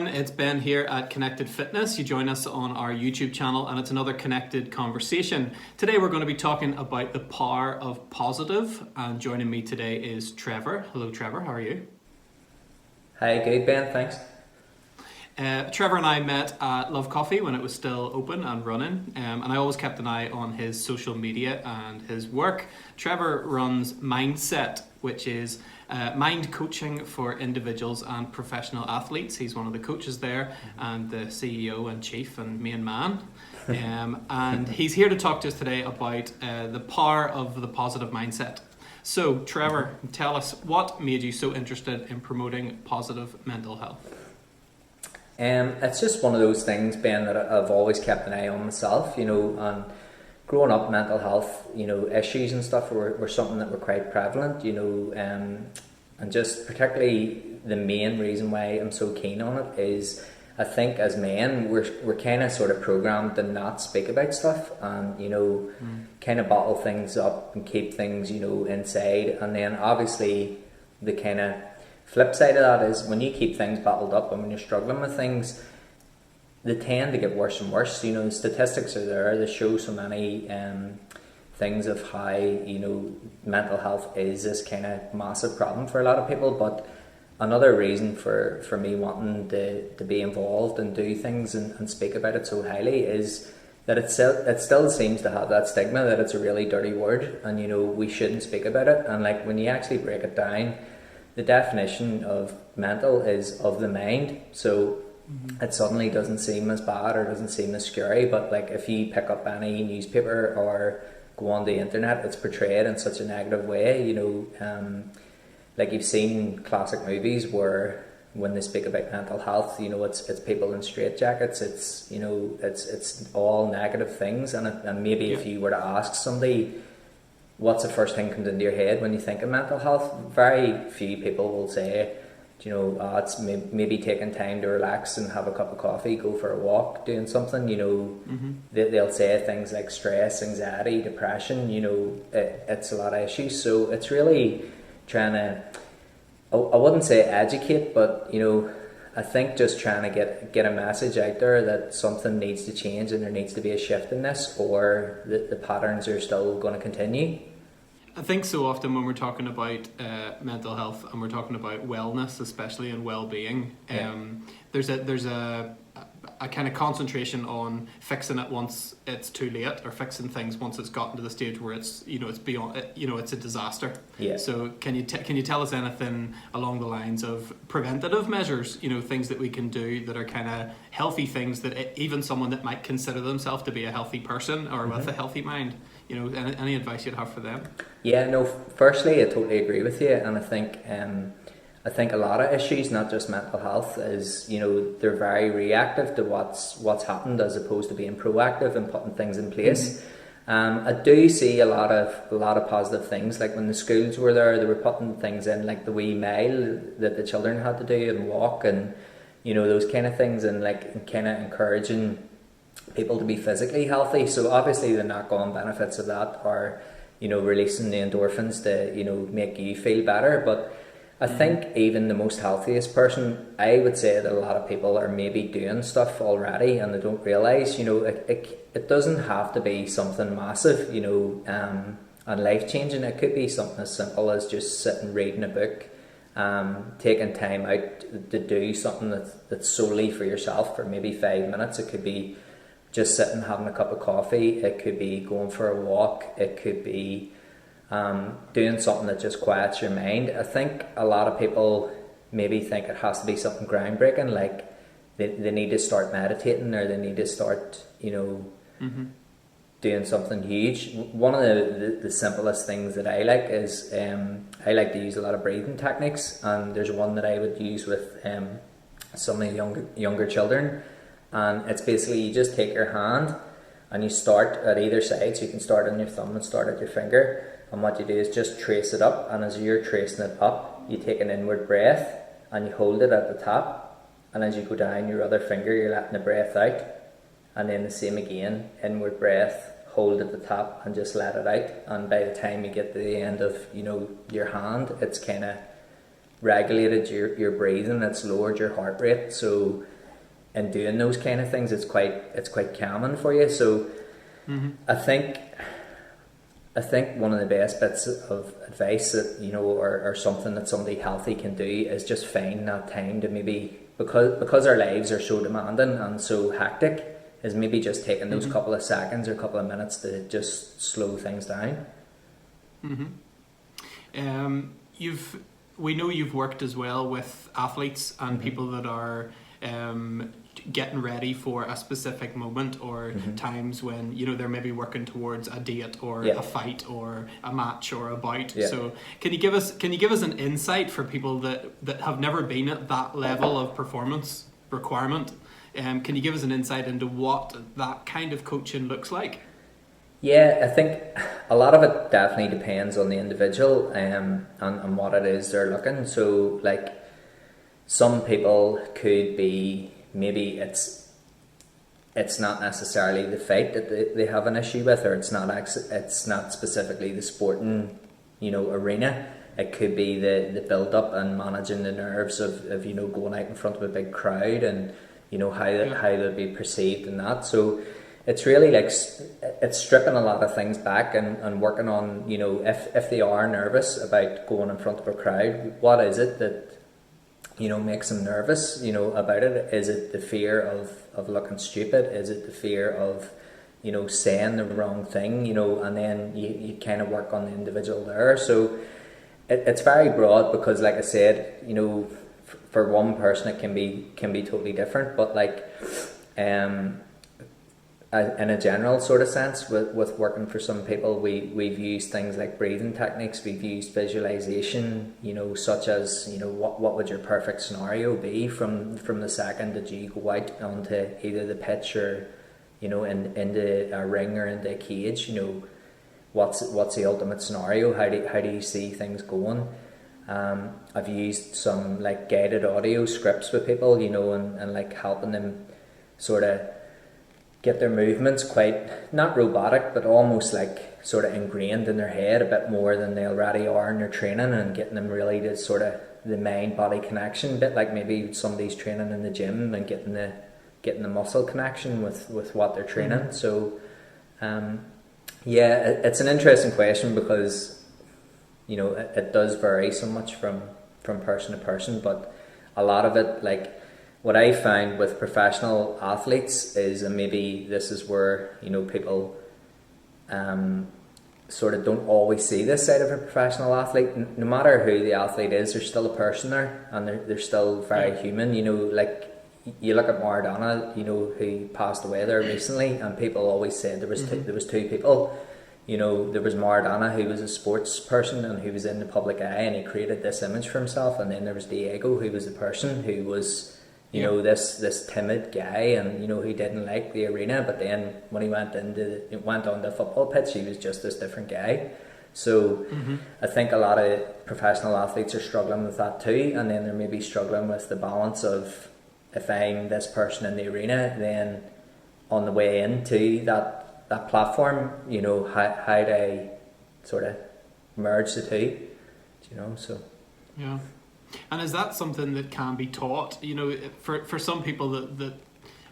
everyone, it's Ben here at Connected Fitness. You join us on our YouTube channel and it's another Connected Conversation. Today we're going to be talking about the power of positive, and joining me today is Trevor. Hello Trevor, how are you? Hi, good Ben, thanks. Trevor and I met at Love Coffee when it was still open and running, and I always kept an eye on his social media and his work. Trevor runs Mindset, which is mind coaching for individuals and professional athletes. He's one of the coaches there and the CEO and chief and main man. And he's here to talk to us today about the power of the positive mindset. So Trevor, tell us, what made you so interested in promoting positive mental health? It's just one of those things, Ben, that I've always kept an eye on myself, and growing up, mental health, issues and stuff were something that were quite prevalent, and just particularly the main reason why I'm so keen on it is I think as men, we're kind of sort of programmed to not speak about stuff and, kind of bottle things up and keep things, inside. And then obviously the kind of flip side of that is when you keep things bottled up and when you're struggling with things, they tend to get worse and worse. The statistics are there. They show so many things of how, mental health is this kind of massive problem for a lot of people. But another reason for me wanting to be involved and do things and speak about it so highly is that it still seems to have that stigma that it's a really dirty word and, we shouldn't speak about it. And like when you actually break it down, the definition of mental is of the mind. So it suddenly doesn't seem as bad or doesn't seem as scary, but like if you pick up any newspaper or go on the internet, it's portrayed in such a negative way. Like you've seen classic movies where when they speak about mental health, it's people in straitjackets, it's all negative things, and maybe if you were to ask somebody what's the first thing comes into your head when you think of mental health, very few people will say, it's maybe taking time to relax and have a cup of coffee, go for a walk, doing something, they'll say things like stress, anxiety, depression, it's a lot of issues. So it's really trying to, I wouldn't say educate, but, I think just trying to get a message out there that something needs to change and there needs to be a shift in this, or the patterns are still going to continue. I think so often when we're talking about mental health and we're talking about wellness, especially and well-being, there's a kind of concentration on fixing it once it's too late, or fixing things once it's gotten to the stage where it's it's beyond it's a disaster. Yeah. So can you tell us anything along the lines of preventative measures, things that we can do that are kind of healthy things that even someone that might consider themselves to be a healthy person or with a healthy mind, any advice you'd have for them? Yeah, no, firstly I totally agree with you, and I think a lot of issues, not just mental health, is they're very reactive to what's happened as opposed to being proactive and putting things in place. I do see a lot of positive things, like when the schools were there, they were putting things in like the wee mile that the children had to do and walk and those kind of things, and like kind of encouraging people to be physically healthy. So obviously the knock-on benefits of that are releasing the endorphins to make you feel better. But I think even the most healthiest person, I would say that a lot of people are maybe doing stuff already and they don't realise, it doesn't have to be something massive, and life-changing. It could be something as simple as just sitting reading a book, taking time out to do something that's solely for yourself for maybe 5 minutes. It could be just sitting having a cup of coffee, it could be going for a walk, it could be doing something that just quiets your mind. I think a lot of people maybe think it has to be something groundbreaking, like they need to start meditating or they need to start, doing something huge. One of the simplest things that I like is I like to use a lot of breathing techniques, and there's one that I would use with some of the younger children, and it's basically you just take your hand and you start at either side, so you can start on your thumb and start at your finger. And what you do is just trace it up, and as you're tracing it up, you take an inward breath and you hold it at the top, and as you go down your other finger, you're letting the breath out, and then the same again, inward breath, hold at the top and just let it out. And by the time you get to the end of your hand, it's kind of regulated your breathing, it's lowered your heart rate. So in doing those kind of things, it's quite calming for you. So I think one of the best bits of advice that, you know, or something that somebody healthy can do is just find that time to maybe, because our lives are so demanding and so hectic, is maybe just taking those couple of seconds or couple of minutes to just slow things down. We know you've worked as well with athletes and people that are getting ready for a specific moment or times when, you know, they're maybe working towards a date or a fight or a match or a bout. So can you give us an insight for people that have never been at that level of performance requirement? Can you give us an insight into what that kind of coaching looks like? Yeah, I think a lot of it definitely depends on the individual and what it is they're looking. So, like, some people could be, maybe it's not necessarily the fight that they have an issue with, or it's not specifically the sporting, you know, arena. It could be the build up and managing the nerves of you know, going out in front of a big crowd and, you know, how they'll be perceived in that. So it's really like, it's stripping a lot of things back and working on, you know, if they are nervous about going in front of a crowd, what is it that, you know, makes them nervous, you know, about it? Is it the fear of looking stupid? Is it the fear of, you know, saying the wrong thing, you know? And then you kind of work on the individual there. So it's very broad because, like I said, you know, for one person it can be totally different, but like in a general sort of sense, with working for some people, we've used things like breathing techniques, we've used visualization, you know, such as, you know, what would your perfect scenario be from the second that you go out onto either the pitch or, you know, into a ring or into a cage, you know, what's the ultimate scenario? How do you see things going? I've used some like guided audio scripts with people, you know, and like helping them sort of get their movements quite, not robotic, but almost like sort of ingrained in their head a bit more than they already are in their training, and getting them really to sort of the mind-body connection, a bit like maybe somebody's training in the gym and getting the muscle connection with what they're training. So yeah, it's an interesting question because, you know, it does vary so much from person to person, but a lot of it, like what I find with professional athletes is, and maybe this is where, you know, people sort of don't always see this side of a professional athlete. No matter who the athlete is, there's still a person there, and they're still very human. You know, like you look at Maradona, you know, who passed away there recently, and people always said there was two people. You know, there was Maradona, who was a sports person and who was in the public eye, and he created this image for himself, and then there was Diego, who was a person who was, you know, this timid guy, and, you know, he didn't like the arena, but then when he went on the football pitch, he was just this different guy. So I think a lot of professional athletes are struggling with that too, and then they're maybe struggling with the balance of, if I'm this person in the arena, then on the way into that platform, you know, how do I sort of merge the two, you know? So yeah. And is that something that can be taught? You know, for some people that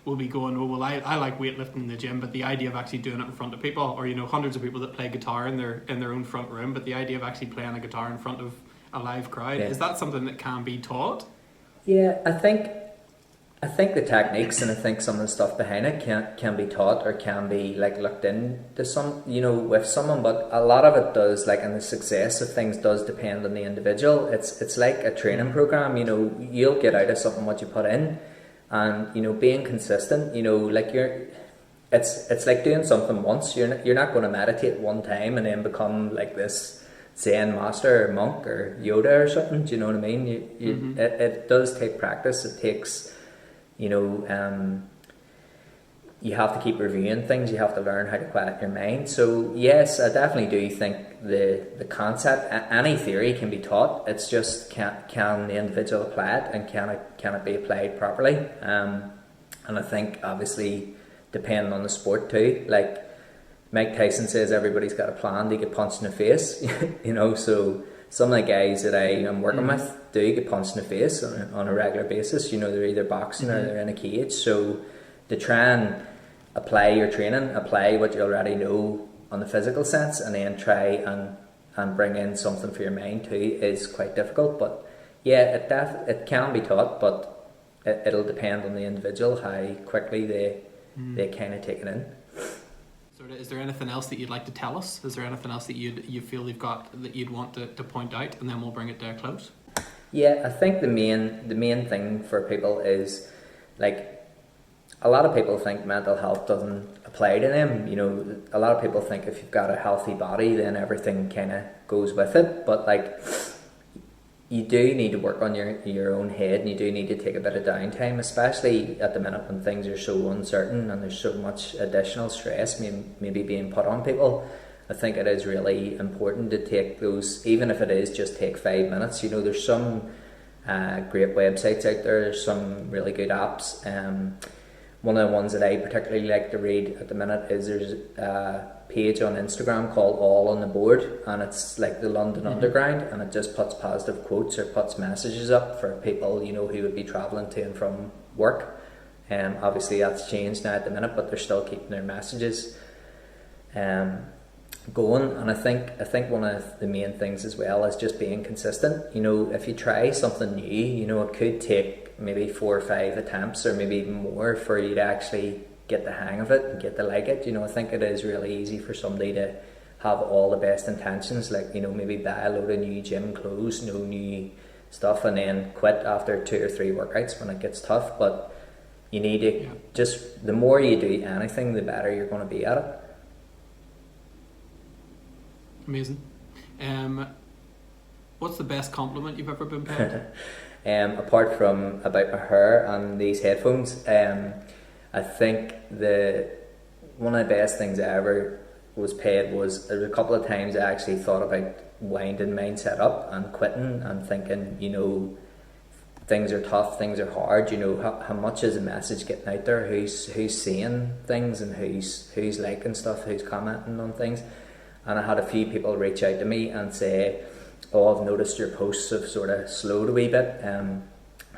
will be going, oh, well, I like weightlifting in the gym, but the idea of actually doing it in front of people, or, you know, hundreds of people that play guitar in their own front room, but the idea of actually playing a guitar in front of a live crowd, is that something that can be taught? Yeah, I think the techniques and I think some of the stuff behind it can be taught, or can be like looked into some, you know, with someone, but a lot of it does, like, and the success of things does depend on the individual. It's like a training program, you know, you'll get out of something what you put in, and, you know, being consistent, you know, like it's like doing something once. You're not going to meditate one time and then become like this Zen master or monk or Yoda or something. Do you know what I mean? It does take practice. It takes, you know, you have to keep reviewing things. You have to learn how to quiet your mind. So yes, I definitely do think the concept, any theory can be taught. It's just can the individual apply it, and can it be applied properly? And I think obviously depending on the sport too. Like Mike Tyson says, everybody's got a plan to get punched in the face. You know, so some of the guys that I am working with do get punched in the face on a regular basis. You know, they're either boxing or they're in a cage. So to try and apply your training, apply what you already know on the physical sense, and then try and bring in something for your mind too is quite difficult. But yeah, it can be taught, but it'll depend on the individual how quickly they kind of take it in. Is there anything else that you'd like to tell us? Is there anything else that you feel you've got that you'd want to point out, and then we'll bring it to a close? Yeah, I think the main thing for people is, like, a lot of people think mental health doesn't apply to them. You know, a lot of people think if you've got a healthy body, then everything kind of goes with it. But like, you do need to work on your own head, and you do need to take a bit of downtime, especially at the minute when things are so uncertain and there's so much additional stress maybe being put on people. I think it is really important to take those, even if it is just take 5 minutes. You know, there's some great websites out there, there's some really good apps. One of the ones that I particularly like to read at the minute is there's a page on Instagram called All on the Board, and it's like the London Underground, and it just puts positive quotes or puts messages up for people, you know, who would be travelling to and from work. Obviously that's changed now at the minute, but they're still keeping their messages going. And I think one of the main things as well is just being consistent. You know, if you try something new, you know, it could take maybe 4 or 5 attempts or maybe even more for you to actually get the hang of it and get to like it. You know, I think it is really easy for somebody to have all the best intentions, like, you know, maybe buy a load of new gym clothes, no new stuff, and then quit after 2 or 3 workouts when it gets tough. But you need to just, the more you do anything, the better you're going to be at it. Amazing. What's the best compliment you've ever been paid? Apart from about my hair and these headphones, I think one of the best things I ever was paid was, there was a couple of times I actually thought about winding mindset up and quitting and thinking, you know, things are tough, things are hard, you know, how much is a message getting out there, who's seeing things and who's liking stuff, who's commenting on things. And I had a few people reach out to me and say, oh, I've noticed your posts have sort of slowed a wee bit.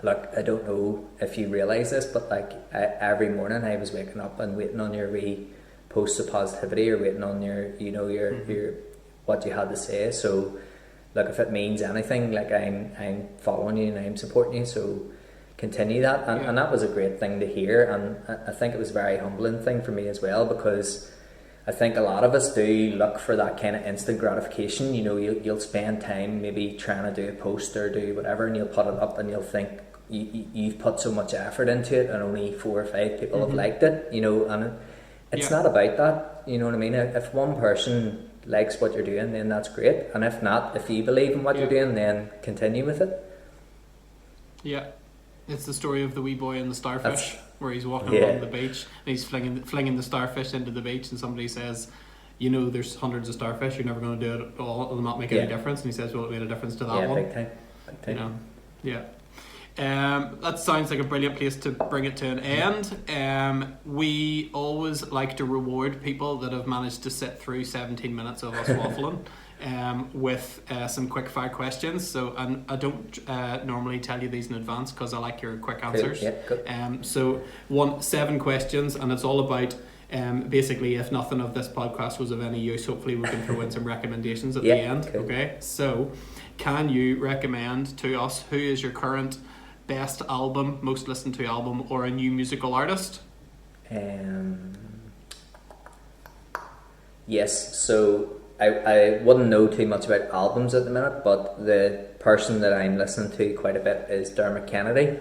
Look, I don't know if you realise this, but like every morning I was waking up and waiting on your wee posts of positivity, or waiting on your, you know, your what you had to say. So look, if it means anything, like I'm following you and I'm supporting you, so continue that. And that was a great thing to hear, and I think it was a very humbling thing for me as well, because I think a lot of us do look for that kind of instant gratification. You know, you'll spend time maybe trying to do a post or do whatever, and you'll put it up and you'll think you've put so much effort into it and only 4 or 5 people have liked it, you know, and it's not about that, you know what I mean? If one person likes what you're doing, then that's great, and if not, if you believe in what you're doing, then continue with it. Yeah. It's the story of the wee boy and the starfish, where he's walking along the beach and he's flinging the starfish into the beach, and somebody says, you know, there's hundreds of starfish, you're never going to do it all, it'll not make any difference. And he says, well, it made a difference to that one. Big time. You know, that sounds like a brilliant place to bring it to an end. We always like to reward people that have managed to sit through 17 minutes of us waffling. With some quick fire questions. So, and I don't normally tell you these in advance because I like your quick answers. Cool. So 7 questions, and it's all about basically, if nothing of this podcast was of any use, hopefully we can throw in some recommendations at the end. Cool. Okay. So, can you recommend to us who is your current best album, most listened to album, or a new musical artist? Yes. So I wouldn't know too much about albums at the minute, but the person that I'm listening to quite a bit is Dermot Kennedy.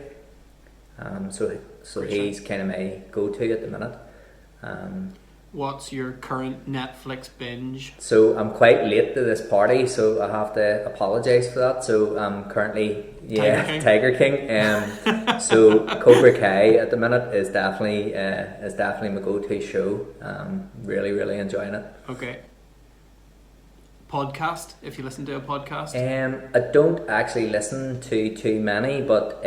So he's kind of my go-to at the minute. What's your current Netflix binge? So I'm quite late to this party, so I have to apologise for that. So I'm currently Tiger King. So Cobra Kai at the minute is definitely my go-to show. Really, really enjoying it. Okay. Podcast, if you listen to a podcast? I don't actually listen to too many, but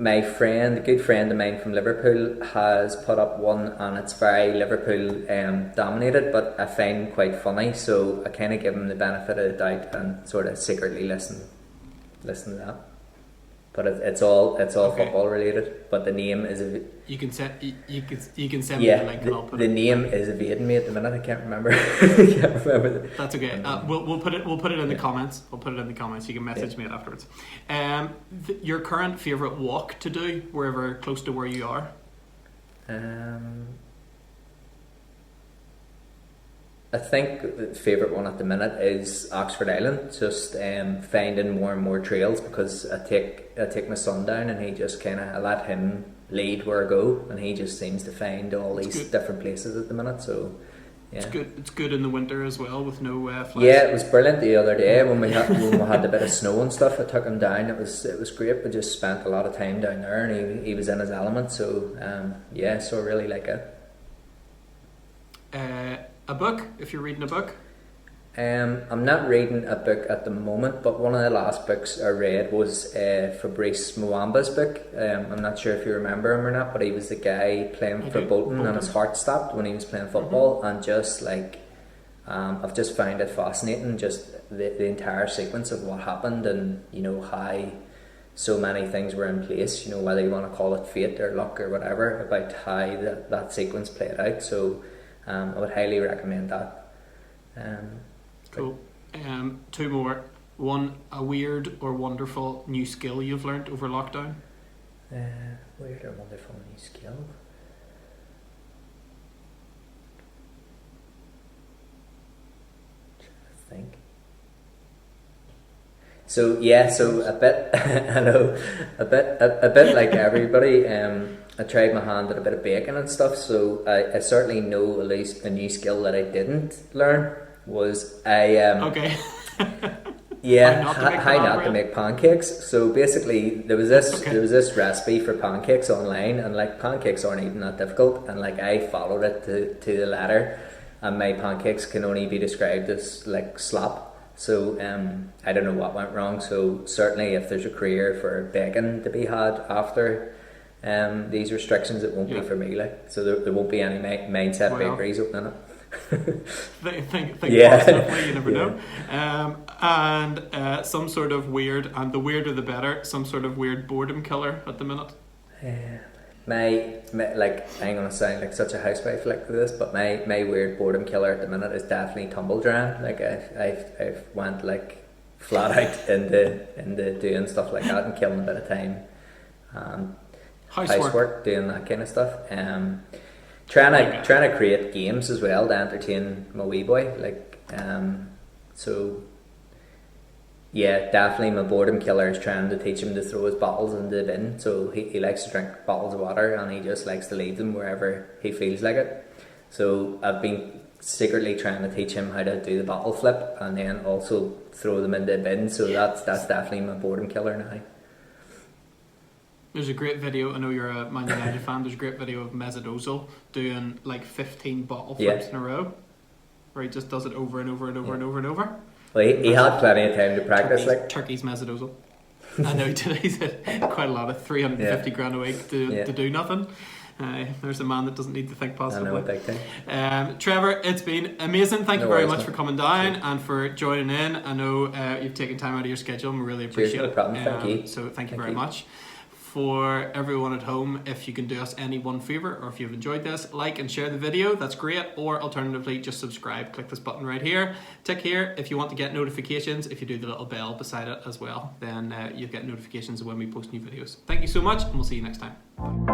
my friend, a good friend of mine from Liverpool, has put up one, and it's very Liverpool dominated, but I find quite funny, so I kind of give him the benefit of the doubt and sort of secretly listen to that. But it's all football related. But the name is you can send me the link and I'll put the it. name is evading me at the minute. I can't remember. That's okay. We'll put it in the comments. We'll put it in the comments. You can message me afterwards. Your current favourite walk to do wherever close to where you are? I think the favourite one at the minute is Oxford Island. Just finding more and more trails, because I take my son down and he just I let him lead where I go, and he just seems to find all these different places at the minute. So yeah, it's good in the winter as well with no flies. Yeah, it was brilliant the other day when we had a bit of snow and stuff. I took him down. It was great. We just spent a lot of time down there, and he was in his element. So so I really like it. A book, if you're reading a book? I'm not reading a book at the moment, but one of the last books I read was Fabrice Muamba's book. I'm not sure if you remember him or not, but he was the guy playing for Bolton, and his heart stopped when he was playing football, and just I've just found it fascinating, just the entire sequence of what happened, and how so many things were in place, whether you want to call it fate or luck or whatever, about how that sequence played out. So I would highly recommend that. Cool. Two more. One, a weird or wonderful new skill you've learnt over lockdown? Weird or wonderful new skill? I think. So a bit, I know, a bit like everybody. I tried my hand at a bit of baking and stuff, so I certainly know at least a new skill that I didn't learn was okay. how not to make pancakes. So basically there was this recipe for pancakes online, and pancakes aren't even that difficult, and I followed it to the letter, and my pancakes can only be described as slop. So I don't know what went wrong. So certainly if there's a career for baking to be had after these restrictions, it won't be for me. So there won't be any mindset bakeries opening up. think positively, you never know. And some sort of weird, and the weirder the better, some sort of weird boredom killer at the minute. My I'm gonna sound like such a housewife like this, but my weird boredom killer at the minute is definitely tumble drying. I've went flat out into doing stuff like that and killing a bit of time. Housework, doing that kind of stuff. Trying to create games as well to entertain my wee boy. So yeah, definitely my boredom killer is trying to teach him to throw his bottles into the bin. So he likes to drink bottles of water, and he just likes to leave them wherever he feels like it. So I've been secretly trying to teach him how to do the bottle flip, and then also throw them into the bin. So that's definitely my boredom killer now. There's a great video, I know you're a Man United fan, there's a great video of Mesut Ozil doing 15 bottle flips in a row, where he just does it over and over and over and over and over. Well, he had plenty of time to practice. Turkey's Mesut Ozil. I know he's had quite a lot of 350 grand a week to do nothing. There's a man that doesn't need to think positively. I know, big thing. Trevor, it's been amazing. Thank you very much for coming down and for joining in. I know you've taken time out of your schedule, and we really appreciate it. No problem. Thank you. So thank you very much. For everyone at home, if you can do us any one favour, or if you've enjoyed this, like and share the video, that's great. Or alternatively, just subscribe. Click this button right here. Tick here if you want to get notifications. If you do the little bell beside it as well, then you'll get notifications when we post new videos. Thank you so much, and we'll see you next time. Bye.